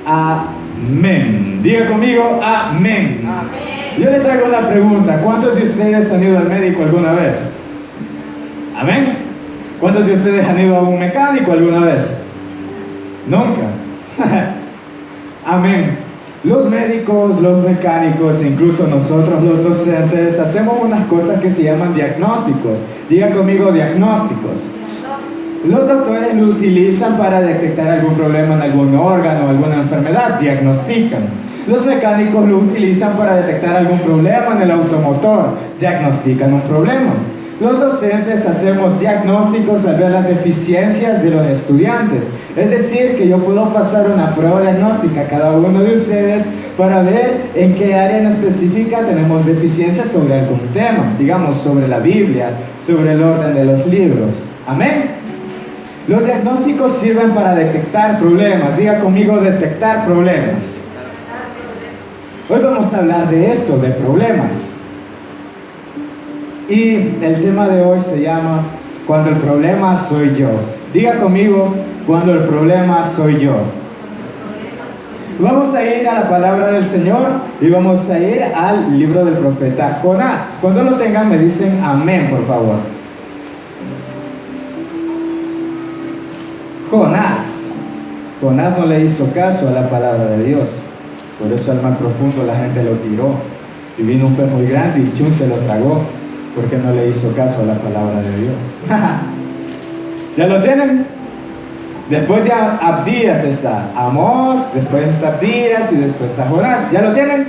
Amén. Diga conmigo, amén. Amén. Yo les hago una pregunta. ¿Cuántos de ustedes han ido al médico alguna vez? Amén. ¿Cuántos de ustedes han ido a un mecánico alguna vez? Nunca. Amén. Los médicos, los mecánicos e incluso nosotros los docentes hacemos unas cosas que se llaman diagnósticos. Diga conmigo, diagnósticos. Los doctores lo utilizan para detectar algún problema en algún órgano, alguna enfermedad, diagnostican. Los mecánicos lo utilizan para detectar algún problema en el automotor, diagnostican un problema. Los docentes hacemos diagnósticos al ver las deficiencias de los estudiantes. Es decir, que yo puedo pasar una prueba diagnóstica a cada uno de ustedes para ver en qué área en específica tenemos deficiencias sobre algún tema, digamos sobre la Biblia, sobre el orden de los libros. Amén. Los diagnósticos sirven para detectar problemas. Diga conmigo, detectar problemas. Hoy vamos a hablar de eso, de problemas. Y el tema de hoy se llama Cuando el problema soy yo. Diga conmigo, cuando el problema soy yo. Vamos a ir a la palabra del Señor y vamos a ir al libro del profeta Jonás. Cuando lo tengan me dicen amén, por favor. Jonás no le hizo caso a la palabra de Dios. Por eso al mar profundo la gente lo tiró. Y vino un pez muy grande y chun se lo tragó. Porque no le hizo caso a la palabra de Dios. ¿Ya lo tienen? Después de Abdías está Amós, después está Abdías y después está Jonás. ¿Ya lo tienen?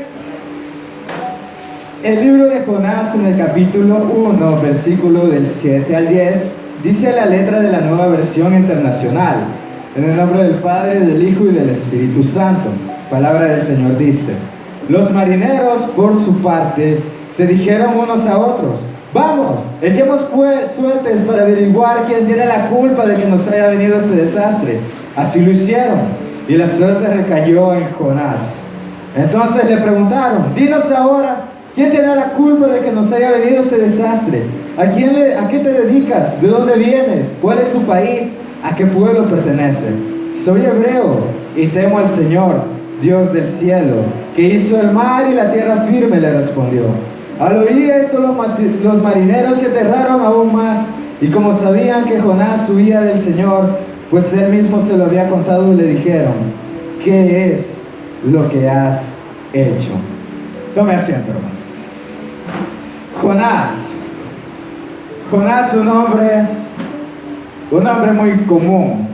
El libro de Jonás en el capítulo 1, versículo del 7 al 10, dice la letra de la Nueva Versión Internacional. En el nombre del Padre, del Hijo y del Espíritu Santo. Palabra del Señor dice: los marineros, por su parte, se dijeron unos a otros: vamos, echemos pues suertes para averiguar quién tiene la culpa de que nos haya venido este desastre. Así lo hicieron, y la suerte recayó en Jonás. Entonces le preguntaron: dinos ahora, ¿quién tiene la culpa de que nos haya venido este desastre? ¿A qué te dedicas? ¿De dónde vienes? ¿Cuál es tu país? ¿A qué pueblo pertenece? Soy hebreo y temo al Señor, Dios del cielo, que hizo el mar y la tierra firme, le respondió. Al oír esto, los marineros se aterraron aún más, y como sabían que Jonás huía del Señor, pues él mismo se lo había contado, le dijeron: ¿qué es lo que has hecho? Tome asiento, hermano. Jonás, un hombre muy común,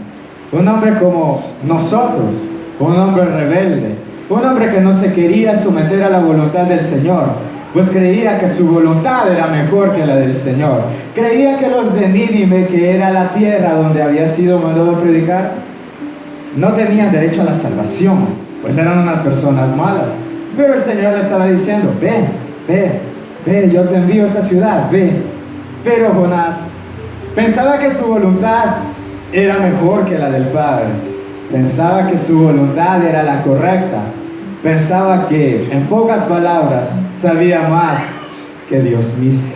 un hombre como nosotros, un hombre rebelde, un hombre que no se quería someter a la voluntad del Señor, pues creía que su voluntad era mejor que la del Señor. Creía que los de Nínive, que era la tierra donde había sido mandado a predicar, no tenían derecho a la salvación, pues eran unas personas malas. Pero el Señor le estaba diciendo: ve, yo te envío a esa ciudad, ve. Pero Jonás pensaba que su voluntad era mejor que la del Padre. Pensaba que su voluntad era la correcta. Pensaba que, en pocas palabras, sabía más que Dios mismo.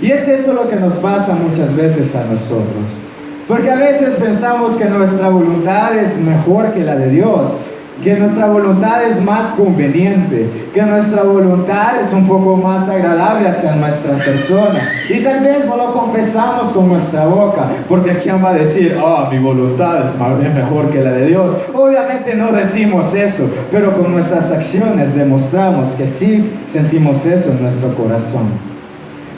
Y es eso lo que nos pasa muchas veces a nosotros. Porque a veces pensamos que nuestra voluntad es mejor que la de Dios, que nuestra voluntad es más conveniente, que nuestra voluntad es un poco más agradable hacia nuestra persona. Y tal vez no lo confesamos con nuestra boca, porque ¿quién va a decir: oh, mi voluntad es mejor que la de Dios? Obviamente no decimos eso, pero con nuestras acciones demostramos que sí sentimos eso en nuestro corazón.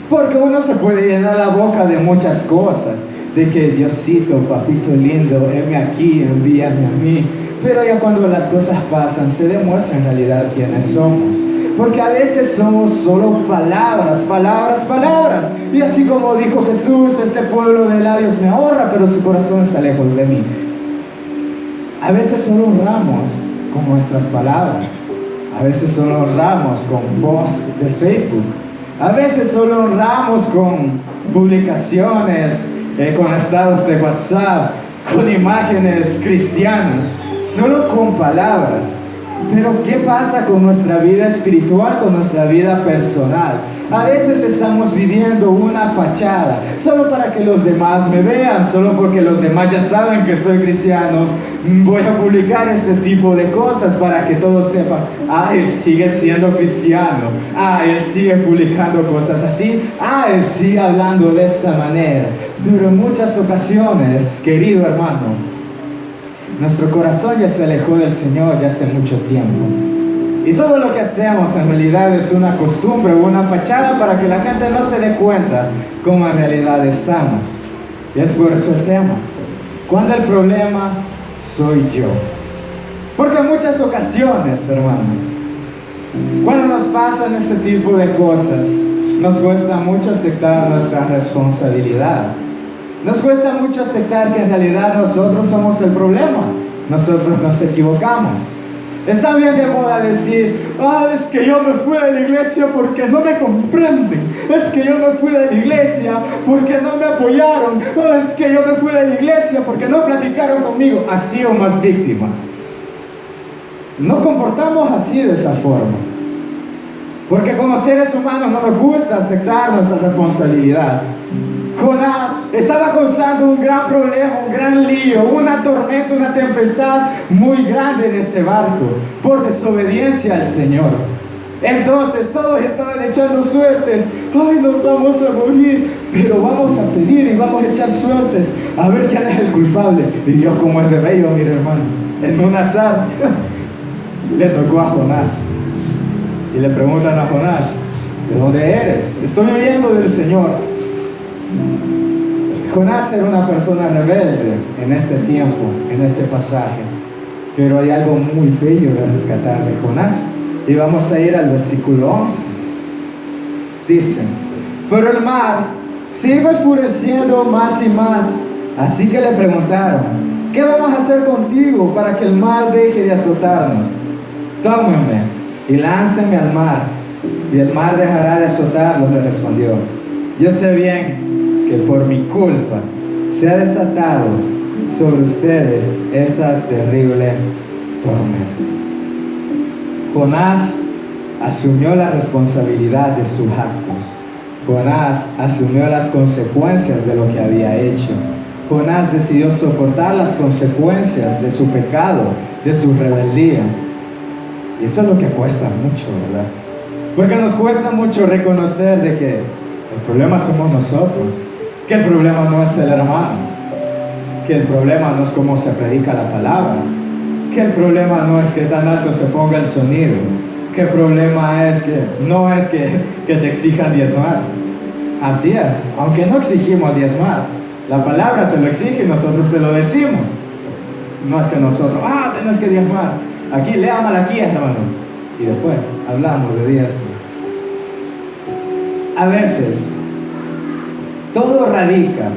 Porque uno se puede llenar la boca de muchas cosas, de que Diosito, papito lindo, heme aquí, envíame a mí. Pero ya cuando las cosas pasan, se demuestra en realidad quiénes somos. Porque a veces somos solo palabras. Y así como dijo Jesús: este pueblo de labios me honra, pero su corazón está lejos de mí. A veces solo honramos con nuestras palabras. A veces solo honramos con posts de Facebook. A veces solo honramos con publicaciones, con estados de WhatsApp, con imágenes cristianas. Solo con palabras. Pero ¿qué pasa con nuestra vida espiritual, con nuestra vida personal? A veces estamos viviendo una fachada, solo para que los demás me vean, solo porque los demás ya saben que soy cristiano. Voy a publicar este tipo de cosas para que todos sepan, él sigue siendo cristiano, él sigue publicando cosas así, él sigue hablando de esta manera. Pero en muchas ocasiones, querido hermano, nuestro corazón ya se alejó del Señor ya hace mucho tiempo. Y todo lo que hacemos en realidad es una costumbre o una fachada para que la gente no se dé cuenta cómo en realidad estamos. Y es por eso el tema. Cuando el problema soy yo. Porque en muchas ocasiones, hermano, cuando nos pasan ese tipo de cosas, nos cuesta mucho aceptar nuestra responsabilidad. Nos cuesta mucho aceptar que en realidad nosotros somos el problema. Nosotros nos equivocamos. Está bien de moda decir, es que yo me fui de la iglesia porque no me comprenden. Es que yo me fui de la iglesia porque no me apoyaron. Es que yo me fui de la iglesia porque no platicaron conmigo. Así o más víctima. No comportamos así de esa forma. Porque como seres humanos no nos gusta aceptar nuestra responsabilidad. Jonás estaba causando un gran problema, un gran lío, una tormenta, una tempestad muy grande en ese barco por desobediencia al Señor. Entonces todos estaban echando suertes. Nos vamos a morir, pero vamos a pedir y vamos a echar suertes a ver quién es el culpable. Y Dios, como es de bello, mire hermano, en un azar le tocó a Jonás. Y le preguntan a Jonás, ¿de dónde eres? Estoy huyendo del Señor. Jonás era una persona rebelde en este tiempo, en este pasaje. Pero hay algo muy bello de rescatar de Jonás. Y vamos a ir al versículo 11. Dice, pero el mar se iba enfureciendo más y más. Así que le preguntaron, ¿qué vamos a hacer contigo para que el mar deje de azotarnos? Tómenme y láncenme al mar, y el mar dejará de azotarlos, le respondió. Yo sé bien que por mi culpa se ha desatado sobre ustedes esa terrible tormenta. Jonás asumió la responsabilidad de sus actos. Jonás asumió las consecuencias de lo que había hecho. Jonás decidió soportar las consecuencias de su pecado, de su rebeldía. Y eso es lo que cuesta mucho, ¿verdad? Porque nos cuesta mucho reconocer de que el problema somos nosotros, que el problema no es el hermano, que el problema no es cómo se predica la palabra, que el problema no es que tan alto se ponga el sonido, que el problema es que no es que te exijan diezmar. Así es, aunque no exigimos diezmar, la palabra te lo exige y nosotros te lo decimos. No es que nosotros, tenés que diezmar. Aquí, lea Malaquías, hermano, y después hablamos de diezmo. A veces todo radica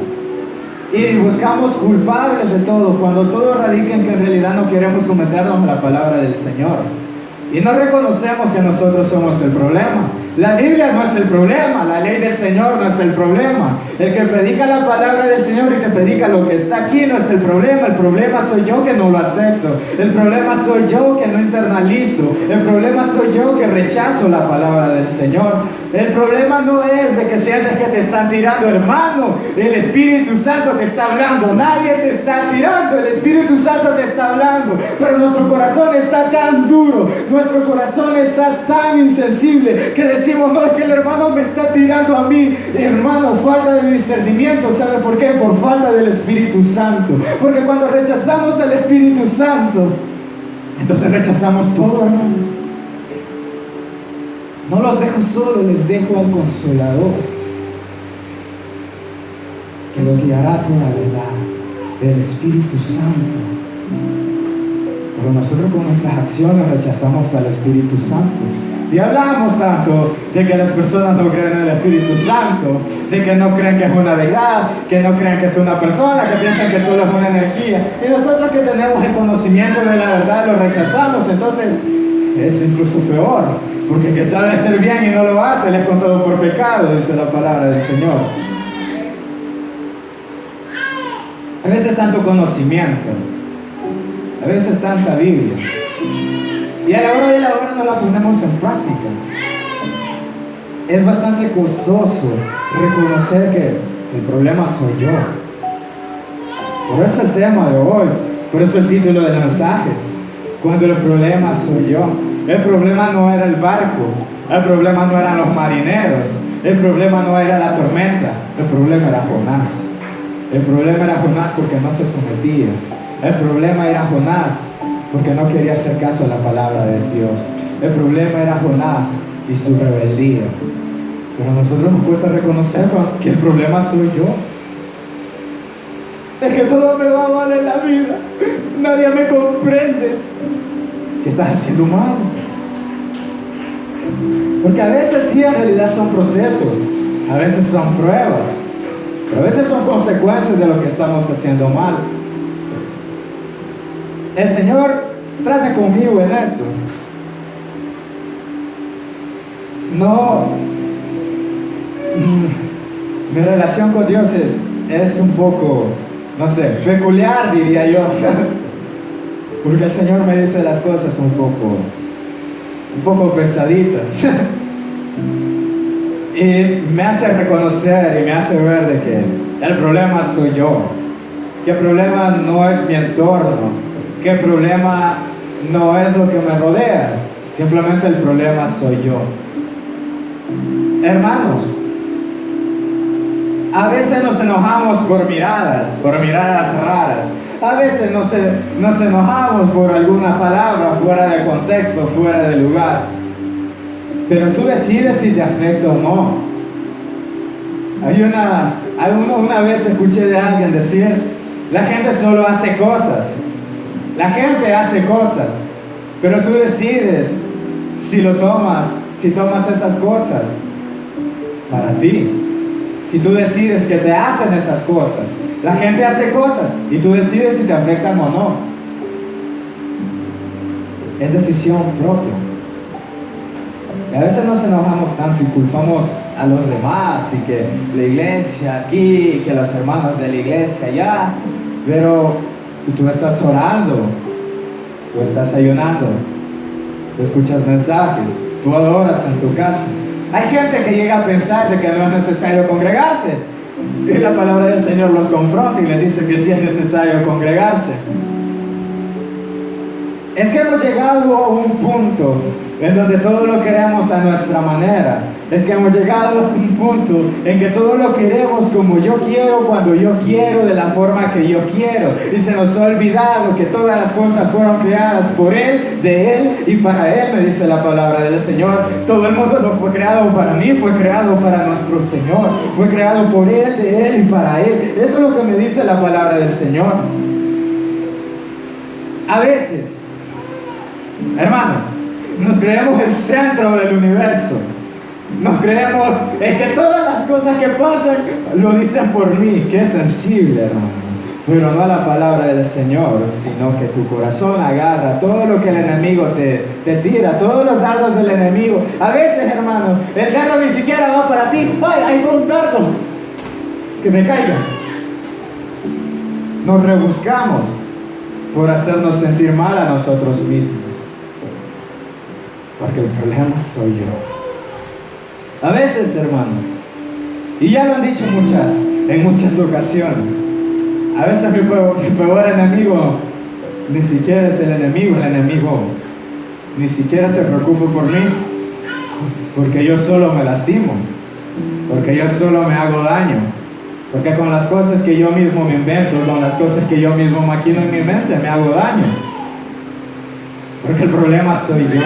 y buscamos culpables de todo, cuando todo radica en que en realidad no queremos someternos a la palabra del Señor y no reconocemos que nosotros somos el problema. La Biblia no es el problema, la ley del Señor no es el problema. El que predica la palabra del Señor y te predica lo que está aquí no es el problema soy yo que no lo acepto, el problema soy yo que no internalizo, el problema soy yo que rechazo la palabra del Señor. El problema no es de que sientes que te están tirando, hermano, el Espíritu Santo te está hablando, nadie te está tirando, el Espíritu Santo te está hablando, pero nuestro corazón está tan duro, nuestro corazón está tan insensible que decimos, no, es que el hermano me está tirando a mí. Hermano, falta de discernimiento. ¿Sabe por qué? Por falta del Espíritu Santo. Porque cuando rechazamos al Espíritu Santo, entonces rechazamos todo, hermano. No los dejo solo, les dejo al Consolador, que los guiará a toda la verdad, el Espíritu Santo. Pero nosotros con nuestras acciones rechazamos al Espíritu Santo. Y hablamos tanto de que las personas no creen en el Espíritu Santo, de que no creen que es una deidad, que no creen que es una persona, que piensan que solo es una energía. Y nosotros que tenemos el conocimiento de la verdad lo rechazamos. Entonces es incluso peor, porque el que sabe hacer bien y no lo hace, le es contado por pecado, dice la palabra del Señor. A veces tanto conocimiento, a veces tanta Biblia, Y a la hora de la hora no la ponemos en práctica. Es bastante costoso reconocer que el problema soy yo. Por eso el tema de hoy, por eso el título del mensaje, cuando el problema soy yo. El problema no era el barco, el problema no eran los marineros, el problema no era la tormenta, el problema era Jonás. El problema era Jonás porque no se sometía. El problema era Jonás porque no quería hacer caso a la palabra de Dios. El problema era Jonás y su rebeldía. Pero a nosotros nos cuesta reconocer que el problema soy yo. Es que todo me va mal en la vida. Nadie me comprende. ¿Qué estás haciendo mal? Porque a veces sí, en realidad son procesos. A veces son pruebas. Pero a veces son consecuencias de lo que estamos haciendo mal. El Señor trata conmigo en eso. No, mi relación con Dios es un poco, no sé, peculiar, diría yo. Porque el Señor me dice las cosas un poco pesaditas. Y me hace reconocer y me hace ver de que el problema soy yo. Que el problema no es mi entorno. Que el problema no es lo que me rodea. Simplemente el problema soy yo. Hermanos, a veces nos enojamos por miradas raras. A veces nos enojamos por alguna palabra fuera de contexto, fuera de lugar. Pero tú decides si te afecta o no. Una vez escuché de alguien decir, la gente solo hace cosas. La gente hace cosas, pero tú decides si tomas esas cosas para ti. Si tú decides que te hacen esas cosas. La gente hace cosas y tú decides si te afectan o no. Es decisión propia. Y a veces nos enojamos tanto y culpamos a los demás y que la iglesia aquí, que los hermanos de la iglesia allá, pero tú estás orando, tú estás ayunando, tú escuchas mensajes, tú adoras en tu casa. Hay gente que llega a pensar de que no es necesario congregarse. Y la palabra del Señor los confronta y les dice que sí es necesario congregarse. Es que hemos llegado a un punto en donde todo lo queremos a nuestra manera. Es que hemos llegado a un punto en que todo lo queremos como yo quiero, cuando yo quiero, de la forma que yo quiero. Y se nos ha olvidado que todas las cosas fueron creadas por Él, de Él y para Él, me dice la palabra del Señor. Todo el mundo no fue creado para mí, fue creado para nuestro Señor. Fue creado por Él, de Él y para Él. Eso es lo que me dice la palabra del Señor. A veces, hermanos, nos creemos el centro del universo. Nos creemos que todas las cosas que pasan lo dicen por mí. Qué sensible, hermano. Pero no a la palabra del Señor, sino que tu corazón agarra todo lo que el enemigo te tira, todos los dardos del enemigo. A veces, hermano, el dardo ni siquiera va para ti. ¡Ay, ahí va un dardo! Que me caiga. Nos rebuscamos por hacernos sentir mal a nosotros mismos. Porque el problema soy yo. A veces, hermano, y ya lo han dicho en muchas ocasiones, a veces mi peor enemigo ni siquiera es el enemigo ni siquiera se preocupa por mí, porque yo solo me lastimo, porque yo solo me hago daño, porque con las cosas que yo mismo me invento, con las cosas que yo mismo maquino en mi mente, me hago daño, porque el problema soy yo.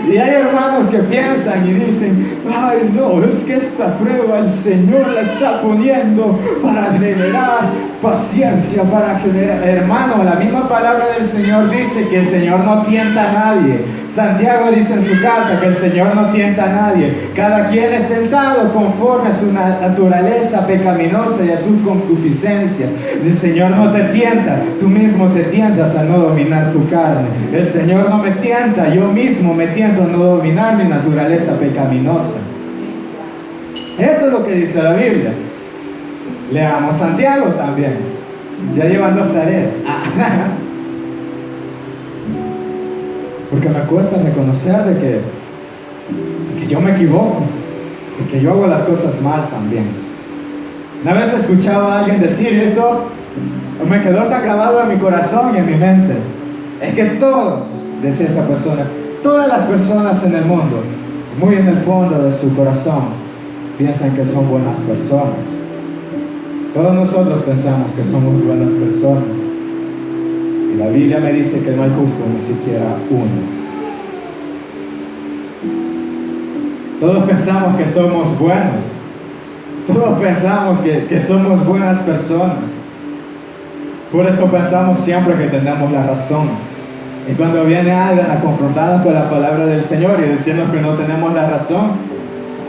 Y hay hermanos que piensan y dicen, ay no, es que esta prueba el Señor la está poniendo para generar paciencia, para generar... Hermano, la misma palabra del Señor dice que el Señor no tienta a nadie. Santiago dice en su carta que el Señor no tienta a nadie. Cada quien es tentado conforme a su naturaleza pecaminosa y a su concupiscencia. El Señor no te tienta, tú mismo te tientas a no dominar tu carne. El Señor no me tienta, yo mismo me tiento a no dominar mi naturaleza pecaminosa. Eso es lo que dice la Biblia. Leamos Santiago también. Ya llevan 2 tareas. porque me cuesta reconocer de que yo me equivoco, de que yo hago las cosas mal también. Una vez escuchaba a alguien decir esto, me quedó tan grabado en mi corazón y en mi mente. Es que todos, decía esta persona, todas las personas en el mundo, muy en el fondo de su corazón, piensan que son buenas personas. Todos nosotros pensamos que somos buenas personas. Y la Biblia me dice que no hay justo ni siquiera uno. Todos pensamos que somos buenos. Todos pensamos que somos buenas personas. Por eso pensamos siempre que tenemos la razón. Y cuando viene alguien a confrontarnos con la palabra del Señor y decirnos que no tenemos la razón,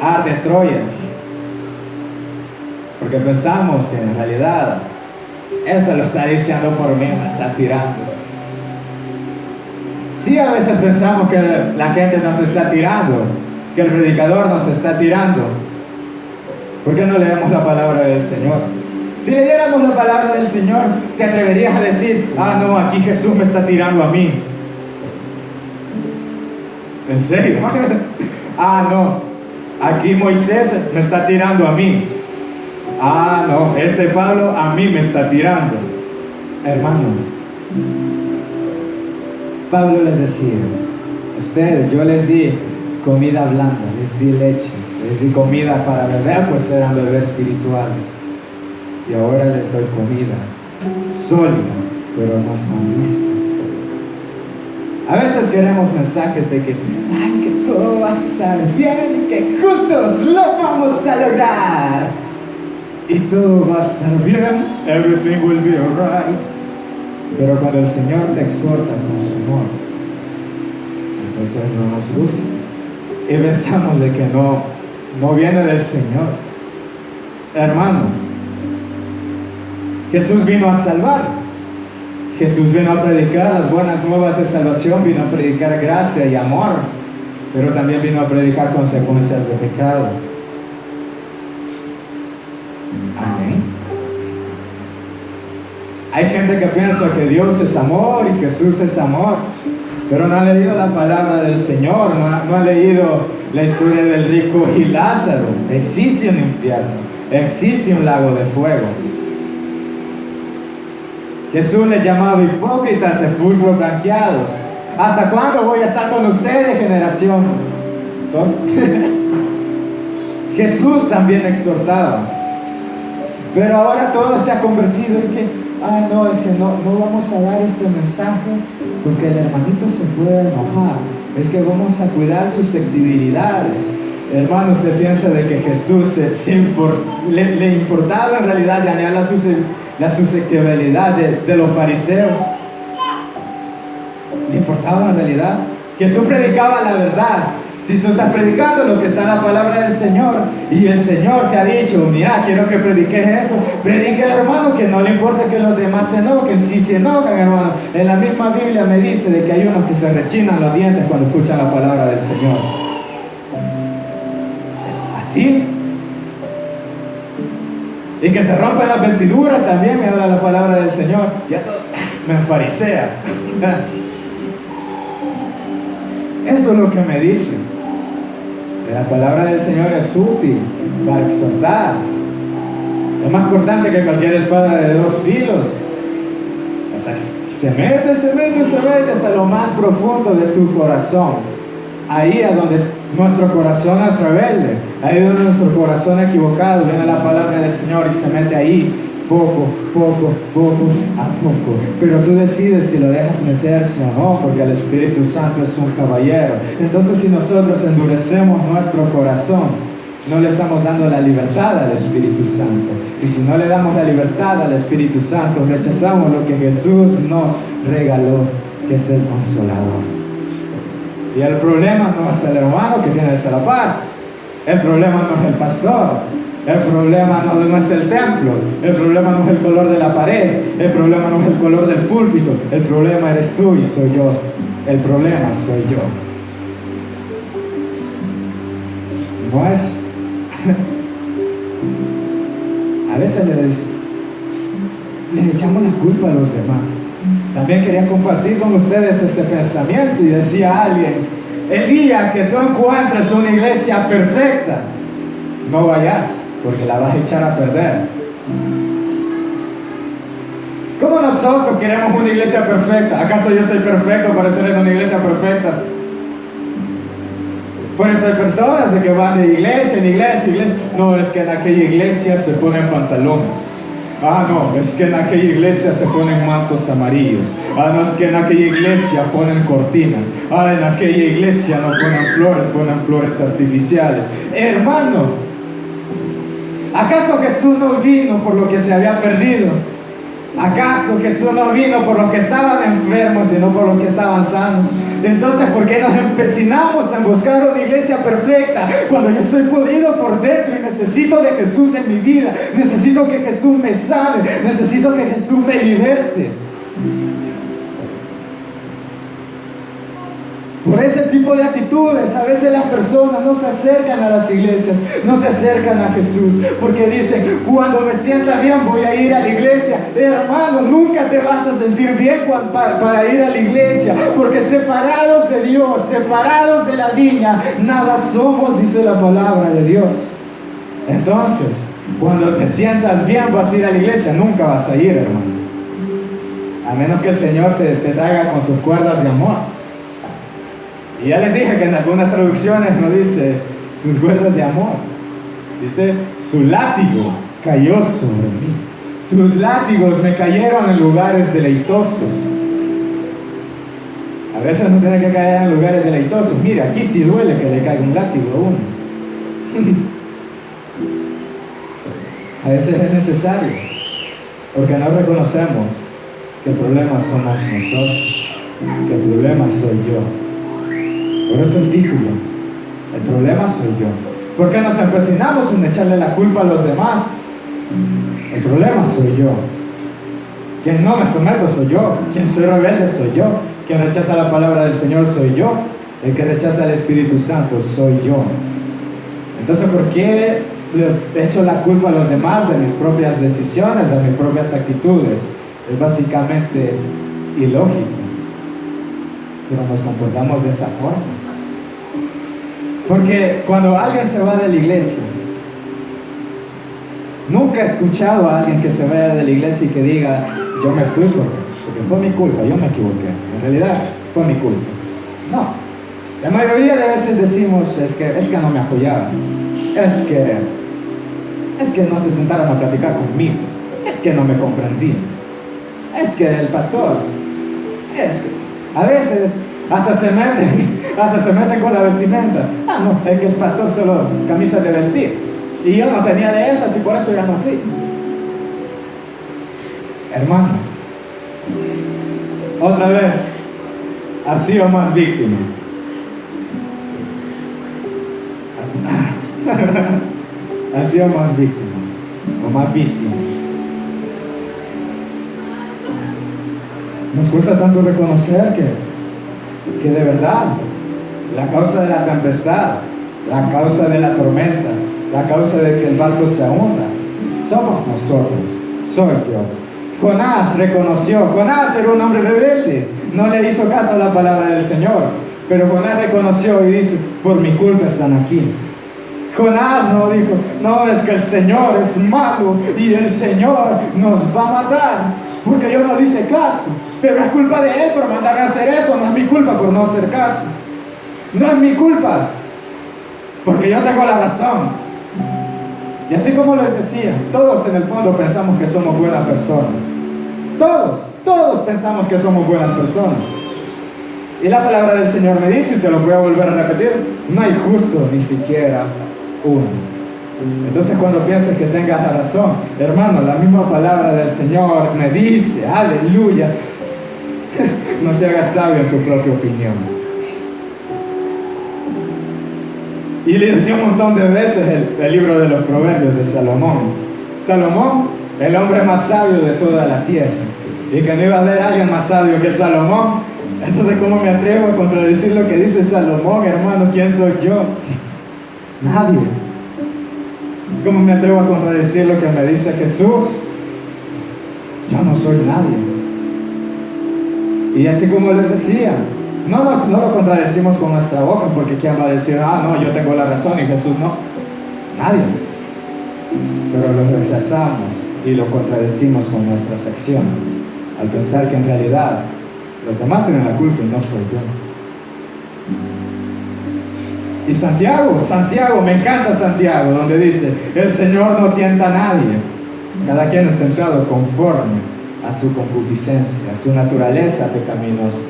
arde Troya. Porque pensamos que en realidad esto lo está diciendo por mí, me está tirando. Sí, a veces pensamos que la gente nos está tirando, que el predicador nos está tirando. ¿Por qué no leemos la palabra del Señor? Si leyéramos la palabra del Señor, te atreverías a decir, ah, no, aquí Jesús me está tirando a mí. ¿En serio? Ah, no, aquí Moisés me está tirando a mí. Ah, no, este Pablo a mí me está tirando. Hermano, Pablo les decía, ustedes, yo les di comida blanda, les di leche, les di comida para beber, pues eran bebés espirituales. Y ahora les doy comida sólida, pero no están listos. A veces queremos mensajes de que, ay, que todo va a estar bien y que juntos lo vamos a lograr. Y todo va a estar bien, everything will be alright. Pero cuando el Señor te exhorta con su amor, entonces no nos gusta. Y pensamos de que no viene del Señor. Hermanos, Jesús vino a salvar. Jesús vino a predicar las buenas nuevas de salvación, vino a predicar gracia y amor, pero también vino a predicar consecuencias de pecado. Amén. Hay gente que piensa que Dios es amor y Jesús es amor, pero no ha leído la palabra del Señor, no ha leído la historia del rico y Lázaro. Existe un infierno, existe un lago de fuego. Jesús les llamaba hipócritas, sepulcros blanqueados. ¿Hasta cuándo voy a estar con ustedes, generación? Jesús también exhortaba. Pero ahora todo se ha convertido en que, no, es que no vamos a dar este mensaje porque el hermanito se puede enojar. Es que vamos a cuidar susceptibilidades. Hermano, usted piensa de que Jesús le importaba en realidad dañar la susceptibilidad de los fariseos. ¿Le importaba en realidad? Jesús predicaba la verdad. Si tú estás predicando lo que está en la palabra del Señor y el Señor te ha dicho, mira, quiero que prediques esto, predique, hermano, que no le importa que los demás se enojen. Si se enojan, hermano, en la misma Biblia me dice de que hay unos que se rechinan los dientes cuando escuchan la palabra del Señor. Así. Y que se rompen las vestiduras también, me habla la palabra del Señor. Ya todo me farisea. Eso es lo que me dice. La palabra del Señor es útil para exhortar. Es más cortante que cualquier espada de 2 filos. O sea, se mete hasta lo más profundo de tu corazón. Ahí es donde nuestro corazón es rebelde. Ahí es donde nuestro corazón es equivocado. Viene la palabra del Señor y se mete ahí. Poco a poco. Pero tú decides si lo dejas meterse o no, porque el Espíritu Santo es un caballero. Entonces, si nosotros endurecemos nuestro corazón, no le estamos dando la libertad al Espíritu Santo. Y si no le damos la libertad al Espíritu Santo, rechazamos lo que Jesús nos regaló, que es el Consolador. Y el problema no es el hermano que tiene que ser la par. El problema no es el pastor. El problema no es el templo. El problema no es el color de la pared. El problema no es el color del púlpito. El problema eres tú y soy yo. El problema soy yo. No es... A veces le echamos la culpa a los demás. También quería compartir con ustedes este pensamiento y decía alguien, el día que tú encuentres una iglesia perfecta, no vayas, porque la vas a echar a perder. ¿Cómo nosotros queremos una iglesia perfecta? ¿Acaso yo soy perfecto para estar en una iglesia perfecta? Por eso hay personas de que van de iglesia en iglesia, iglesia. No, es que en aquella iglesia se ponen pantalones. Ah, no, es que en aquella iglesia se ponen mantos amarillos. Ah, no, es que en aquella iglesia ponen cortinas. Ah, en aquella iglesia no ponen flores artificiales. Hermano, ¿acaso Jesús no vino por lo que se había perdido? ¿Acaso Jesús no vino por los que estaban enfermos y no por los que estaban sanos? Entonces, ¿por qué nos empecinamos en buscar una iglesia perfecta cuando yo estoy podrido por dentro y necesito de Jesús en mi vida? Necesito que Jesús me sane, necesito que Jesús me liberte. Por ese tipo de actitudes, a veces las personas no se acercan a las iglesias, no se acercan a Jesús, porque dicen, cuando me sienta bien voy a ir a la iglesia. Hermano, nunca te vas a sentir bien para ir a la iglesia, porque separados de Dios, separados de la viña, nada somos, dice la palabra de Dios. Entonces, cuando te sientas bien vas a ir a la iglesia, nunca vas a ir, hermano. A menos que el Señor te traiga con sus cuerdas de amor. Y ya les dije que en algunas traducciones no dice sus cuerdas de amor, dice su látigo cayó sobre mí. Tus látigos me cayeron en lugares deleitosos. A veces no tiene que caer en lugares deleitosos. Mira, aquí sí duele que le caiga un látigo a uno. A veces es necesario, porque no reconocemos que el problema somos nosotros, que el problema soy yo. Por eso el título, el problema soy yo. ¿Por qué nos empecinamos en echarle la culpa a los demás? El problema soy yo. Quien no me someto soy yo. Quien soy rebelde soy yo. Quien rechaza la palabra del Señor soy yo. El que rechaza el Espíritu Santo soy yo. Entonces, ¿por qué le echo la culpa a los demás de mis propias decisiones, de mis propias actitudes? Es básicamente ilógico. Pero nos comportamos de esa forma. Porque cuando alguien se va de la iglesia, nunca he escuchado a alguien que se vaya de la iglesia y que diga, yo me fui porque fue mi culpa, yo me equivoqué. En realidad fue mi culpa. No. La mayoría de veces decimos, es que no me apoyaban. Es que no se sentaron a platicar conmigo. Es que no me comprendí. Es que el pastor, a veces hasta se meten con la vestimenta. Ah, no, es que el pastor solo camisa de vestir. Y yo no tenía de esas y por eso ya no fui. Hermano, otra vez, ha sido más víctima. Ha sido más víctima o más víctima. Nos cuesta tanto reconocer que de verdad la causa de la tempestad, la causa de la tormenta, la causa de que el barco se hunda, somos nosotros, soy yo. Jonás reconoció, Jonás era un hombre rebelde, no le hizo caso a la palabra del Señor, pero Jonás reconoció y dice, por mi culpa están aquí. Jonás no dijo, no, es que el Señor es malo y el Señor nos va a matar, porque yo no le hice caso. Pero es culpa de él por mandarme a hacer eso, no es mi culpa por no hacer caso. No es mi culpa, porque yo tengo la razón. Y así como les decía, todos en el fondo pensamos que somos buenas personas. Todos pensamos que somos buenas personas. Y la palabra del Señor me dice, y se lo voy a volver a repetir, no hay justo ni siquiera uno. Entonces cuando pienses que tengas la razón, hermano, la misma palabra del Señor me dice, aleluya, no te hagas sabio en tu propia opinión. Y le decía un montón de veces el libro de los Proverbios de Salomón. Salomón, el hombre más sabio de toda la tierra. Y que no iba a haber alguien más sabio que Salomón. Entonces, ¿cómo me atrevo a contradecir lo que dice Salomón, hermano? ¿Quién soy yo? Nadie. ¿Cómo me atrevo a contradecir lo que me dice Jesús? Yo no soy nadie. Y así como les decía, no lo contradecimos con nuestra boca, porque ¿quién va a decir, no, yo tengo la razón y Jesús no? Nadie. Pero lo rechazamos y lo contradecimos con nuestras acciones, al pensar que en realidad los demás tienen la culpa y no soy yo. Y Santiago, me encanta Santiago, donde dice, el Señor no tienta a nadie. Cada quien es tentado conforme a su concupiscencia, a su naturaleza pecaminosa.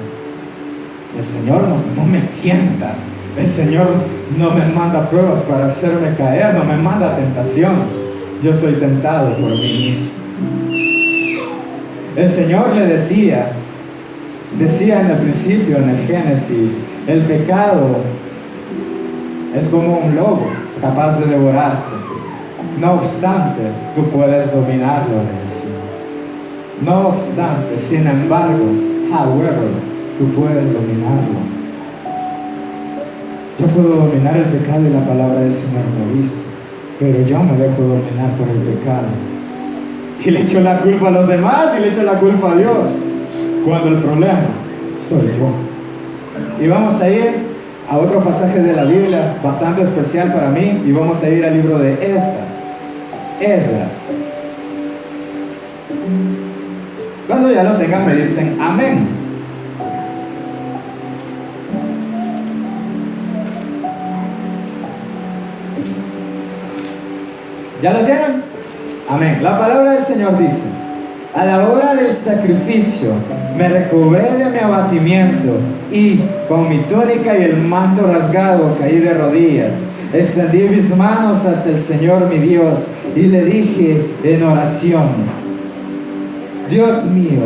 El Señor no me tienta. El Señor no me manda pruebas para hacerme caer, no me manda tentaciones. Yo soy tentado por mí mismo. El Señor le decía en el principio, en el Génesis, el pecado es como un lobo capaz de devorarte. No obstante, tú puedes dominarlo, le decía. No obstante, sin embargo, however, tú puedes dominarlo. Yo puedo dominar el pecado y la palabra del Señor me dice, pero yo me dejo dominar por el pecado. Y le echo la culpa a los demás y le echo la culpa a Dios, cuando el problema soy yo. Y vamos a ir a otro pasaje de la Biblia bastante especial para mí, y vamos a ir al libro de Esdras. Cuando ya lo tengan me dicen amén. ¿Ya lo tienen? Amén. La palabra del Señor dice: a la hora del sacrificio me recobré de mi abatimiento y con mi túnica y el manto rasgado caí de rodillas. Extendí mis manos hacia el Señor mi Dios y le dije en oración: Dios mío,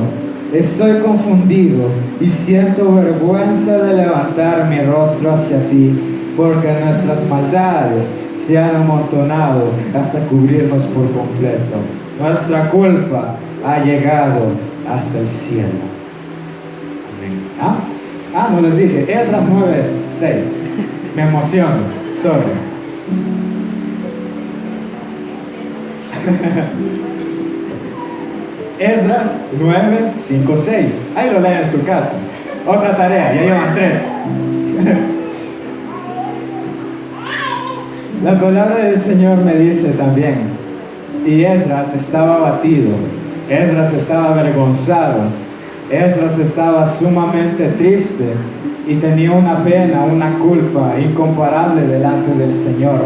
estoy confundido y siento vergüenza de levantar mi rostro hacia ti, porque nuestras maldades se han amontonado hasta cubrirnos por completo. Nuestra culpa ha llegado hasta el cielo. Amén. No les dije. Esdras 9:6. Me emociono. Sorry. Esdras 9:5-6. Ahí lo leen en su casa. Otra tarea, ya llevan 3. La palabra del Señor me dice también, y Esdras estaba abatido, Esdras estaba avergonzado, Esdras estaba sumamente triste y tenía una pena, una culpa incomparable delante del Señor.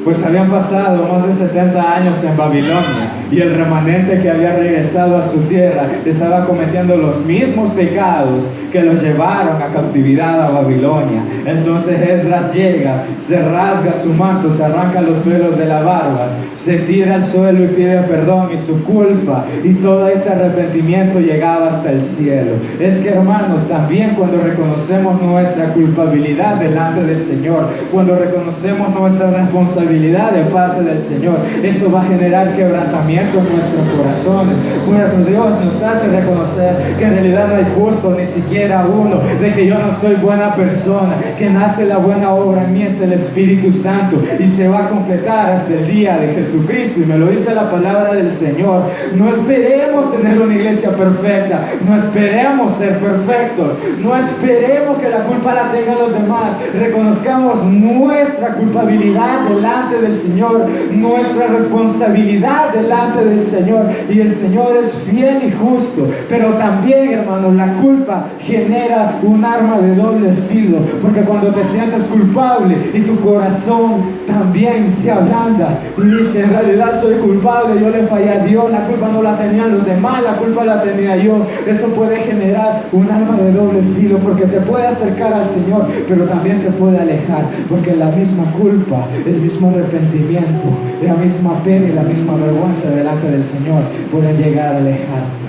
Pues habían pasado más de 70 años en Babilonia y el remanente que había regresado a su tierra estaba cometiendo los mismos pecados que los llevaron a cautividad a Babilonia. Entonces Esdras llega, se rasga su manto, se arranca los pelos de la barba, se tira al suelo y pide perdón, y su culpa y todo ese arrepentimiento llegaba hasta el cielo. Es que, hermanos, también cuando reconocemos nuestra culpabilidad delante del Señor, cuando reconocemos nuestra responsabilidad de parte del Señor, eso va a generar quebrantamiento en nuestros corazones. Pues Dios nos hace reconocer que en realidad no hay justo ni siquiera uno, de que yo no soy buena persona, que nace la buena obra en mí es el Espíritu Santo y se va a completar hasta el día de Jesucristo. Y me lo dice la palabra del Señor. No esperemos tener una iglesia perfecta, no esperemos ser perfectos, no esperemos que la culpa la tengan los demás. Reconozcamos nuestra culpabilidad delante del Señor, nuestra responsabilidad delante del Señor, y el Señor es fiel y justo. Pero también, hermanos, la culpa genera un arma de doble filo, porque cuando te sientes culpable y tu corazón también se ablanda y dice: en realidad soy culpable, yo le fallé a Dios, la culpa no la tenían los demás, la culpa la tenía yo. Eso puede generar un arma de doble filo, porque te puede acercar al Señor, pero también te puede alejar, porque la misma culpa, el mismo arrepentimiento, la misma pena y la misma vergüenza delante del Señor pueden llegar a alejarte.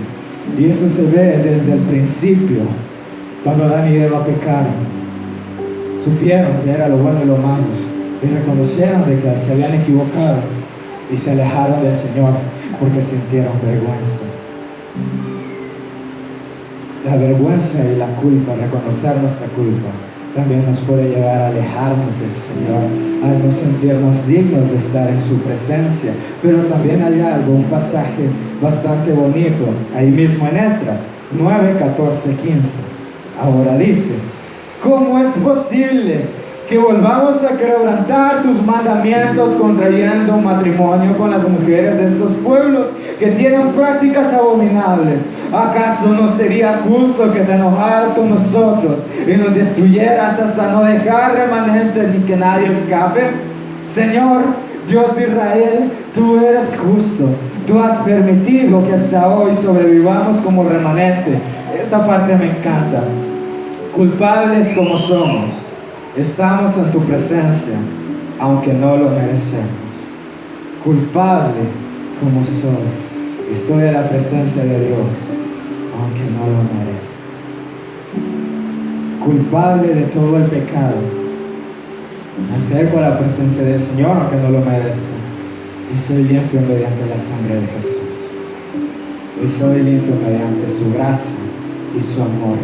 Y eso se ve desde el principio, cuando Adán y Eva pecaron. Supieron que era lo bueno y lo malo, y reconocieron de que se habían equivocado y se alejaron del Señor porque sintieron vergüenza. La vergüenza y la culpa, reconocer nuestra culpa, también nos puede llevar a alejarnos del Señor, a no sentirnos dignos de estar en su presencia. Pero también hay algo, un pasaje bastante bonito, ahí mismo en Esdras, 9, 14, 15. Ahora dice: ¿cómo es posible que volvamos a quebrantar tus mandamientos contrayendo matrimonio con las mujeres de estos pueblos que tienen prácticas abominables? ¿Acaso no sería justo que te enojaras con nosotros y nos destruyeras hasta no dejar remanente ni que nadie escape? Señor, Dios de Israel, tú eres justo. Tú has permitido que hasta hoy sobrevivamos como remanente. Esta parte me encanta. Culpables como somos, estamos en tu presencia, aunque no lo merecemos. Culpable como soy, estoy en la presencia de Dios, aunque no lo merezco. Culpable de todo el pecado, me acerco a la presencia del Señor, aunque no lo merezco. Y soy limpio mediante la sangre de Jesús. Y soy limpio mediante su gracia y su amor.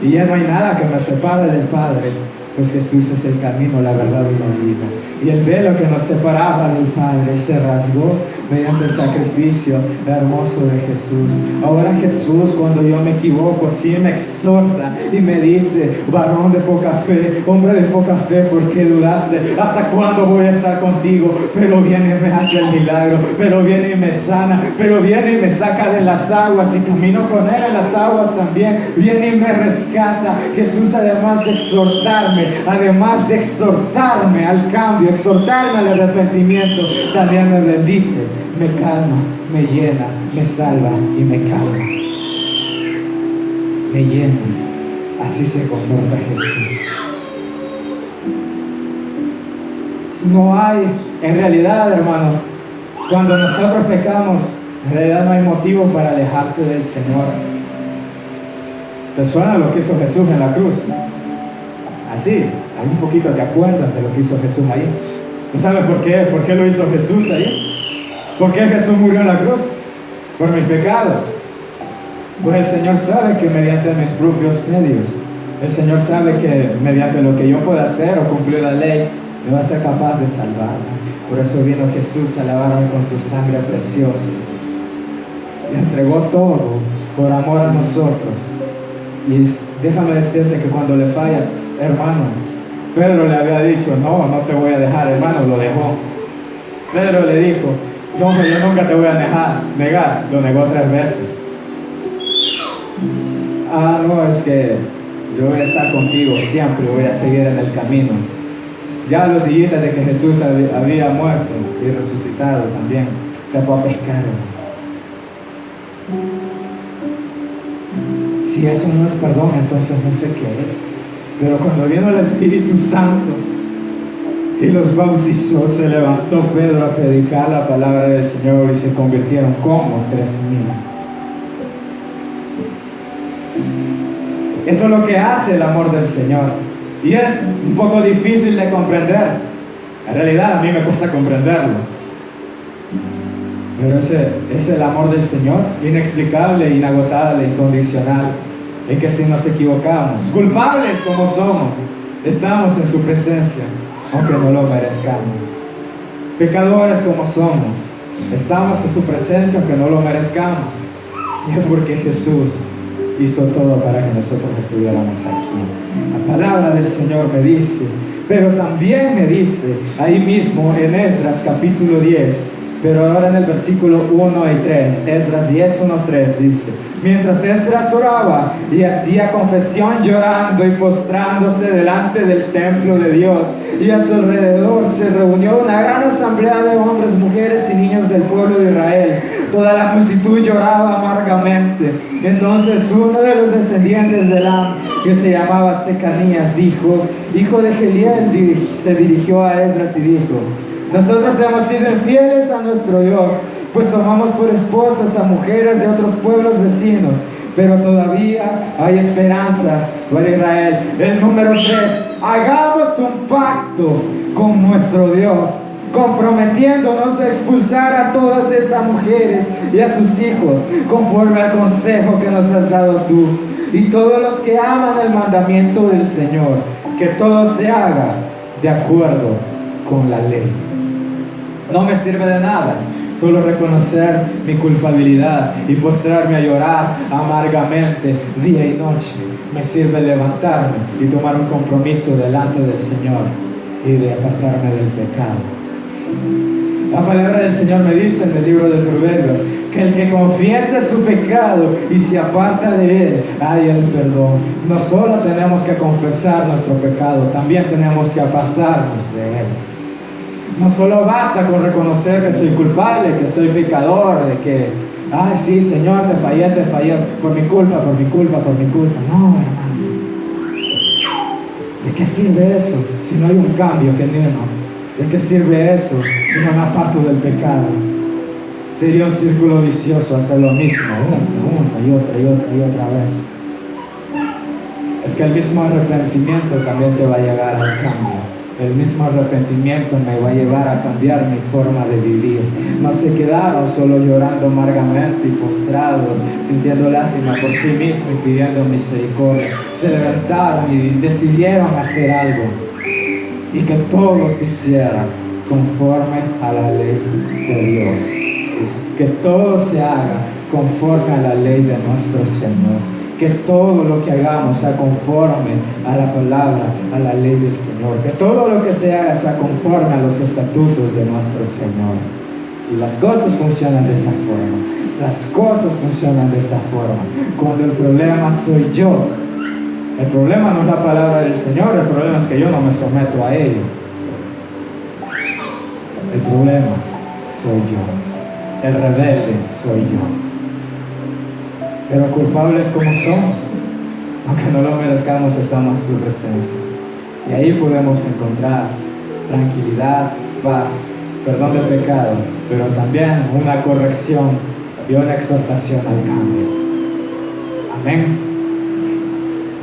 Y ya no hay nada que me separe del Padre, pues Jesús es el camino, la verdad y la vida. Y el velo que nos separaba del Padre se rasgó mediante el sacrificio hermoso de Jesús. Ahora Jesús, cuando yo me equivoco, sí me exhorta y me dice: varón de poca fe, hombre de poca fe, ¿por qué dudaste? ¿Hasta cuándo voy a estar contigo? Pero viene y me hace el milagro, pero viene y me sana, pero viene y me saca de las aguas y camino con Él en las aguas también. Viene y me rescata. Jesús, además de exhortarme al cambio, exhortarme al arrepentimiento, también me bendice, me calma, me llena, me salva y me calma. Me llena. Así se comporta Jesús. No hay, en realidad, hermano, cuando nosotros pecamos, en realidad no hay motivo para alejarse del Señor. ¿Te suena lo que hizo Jesús en la cruz? Así, hay un poquito, ¿te acuerdas de lo que hizo Jesús ahí? ¿Tú sabes por qué? ¿Por qué lo hizo Jesús ahí? ¿Por qué Jesús murió en la cruz? Por mis pecados. Pues el Señor sabe que mediante mis propios medios, el Señor sabe que mediante lo que yo pueda hacer o cumplir la ley, me va a ser capaz de salvarme. Por eso vino Jesús a lavarme con su sangre preciosa. Y entregó todo por amor a nosotros. Y déjame decirte que cuando le fallas, hermano, Pedro le había dicho: no te voy a dejar, hermano, lo dejó. Pedro le dijo: no, yo nunca te voy a negar. Lo negó 3 veces. No, es que yo voy a estar contigo siempre, voy a seguir en el camino. Ya a los días de que Jesús había muerto y resucitado también, se fue a pescar. Si eso no es perdón, entonces no sé qué es. Pero cuando vino el Espíritu Santo y los bautizó, se levantó Pedro a predicar la palabra del Señor y se convirtieron como 3,000. Eso es lo que hace el amor del Señor. Y es un poco difícil de comprender. En realidad a mí me cuesta comprenderlo. Pero ese es el amor del Señor, inexplicable, inagotable, incondicional, en que si nos equivocamos, culpables como somos, estamos en su presencia, aunque no lo merezcamos. Pecadores como somos, estamos en su presencia, aunque no lo merezcamos. Y es porque Jesús hizo todo para que nosotros estuviéramos aquí. La palabra del Señor me dice, pero también me dice, ahí mismo en Esdras capítulo 10, pero ahora en el versículo 1 y 3, Esdras 10, 1, 3 dice: mientras Esdras oraba y hacía confesión llorando y postrándose delante del templo de Dios, y a su alrededor se reunió una gran asamblea de hombres, mujeres y niños del pueblo de Israel. Toda la multitud lloraba amargamente. Entonces uno de los descendientes de Elam, que se llamaba Secanías, hijo de Geliel, se dirigió a Esdras y dijo: nosotros hemos sido infieles a nuestro Dios, pues tomamos por esposas a mujeres de otros pueblos vecinos, pero todavía hay esperanza para Israel. El número 3, hagamos un pacto con nuestro Dios, comprometiéndonos a expulsar a todas estas mujeres y a sus hijos, conforme al consejo que nos has dado tú, y todos los que aman el mandamiento del Señor, que todo se haga de acuerdo con la ley. No me sirve de nada Solo reconocer mi culpabilidad y postrarme a llorar amargamente día y noche me sirve levantarme y tomar un compromiso delante del Señor y de apartarme del pecado. La palabra del Señor me dice en el libro de Proverbios que el que confiesa su pecado y se aparta de él, hay el perdón. No solo tenemos que confesar nuestro pecado, también tenemos que apartarnos de él. No solo basta con reconocer que soy culpable, que soy pecador, de que, ay sí, Señor, te fallé, por mi culpa. No, hermano. ¿De qué sirve eso si no hay un cambio genuino? ¿De qué sirve eso si no me aparto del pecado? Sería un círculo vicioso hacer lo mismo una y otra vez. Es que el mismo arrepentimiento también te va a llegar al cambio. El mismo arrepentimiento me va a llevar a cambiar mi forma de vivir. No se quedaron solo llorando amargamente y postrados, sintiendo lástima por sí mismos y pidiendo misericordia. Se levantaron y decidieron hacer algo. Y que todos se hicieran conforme a la ley de Dios. Que todo se haga conforme a la ley de nuestro Señor. Que todo lo que hagamos sea conforme a la palabra, a la ley del Señor. Que todo lo que se haga sea conforme a los estatutos de nuestro Señor. Y las cosas funcionan de esa forma. Cuando el problema soy yo. El problema no es la palabra del Señor, el problema es que yo no me someto a ello. El problema soy yo. El rebelde soy yo. Pero culpables como somos, aunque no lo merezcamos, estamos en su presencia. Y ahí podemos encontrar tranquilidad, paz, perdón del pecado, pero también una corrección y una exhortación al cambio. Amén.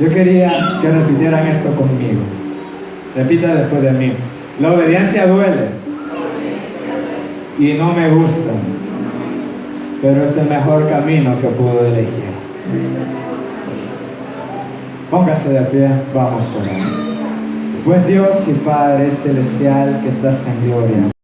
Yo quería que repitieran esto conmigo. Repita después de mí. La obediencia duele y no me gusta, pero es el mejor camino que puedo elegir. Póngase de pie, vamos a orar. Buen Dios y Padre celestial que estás en gloria.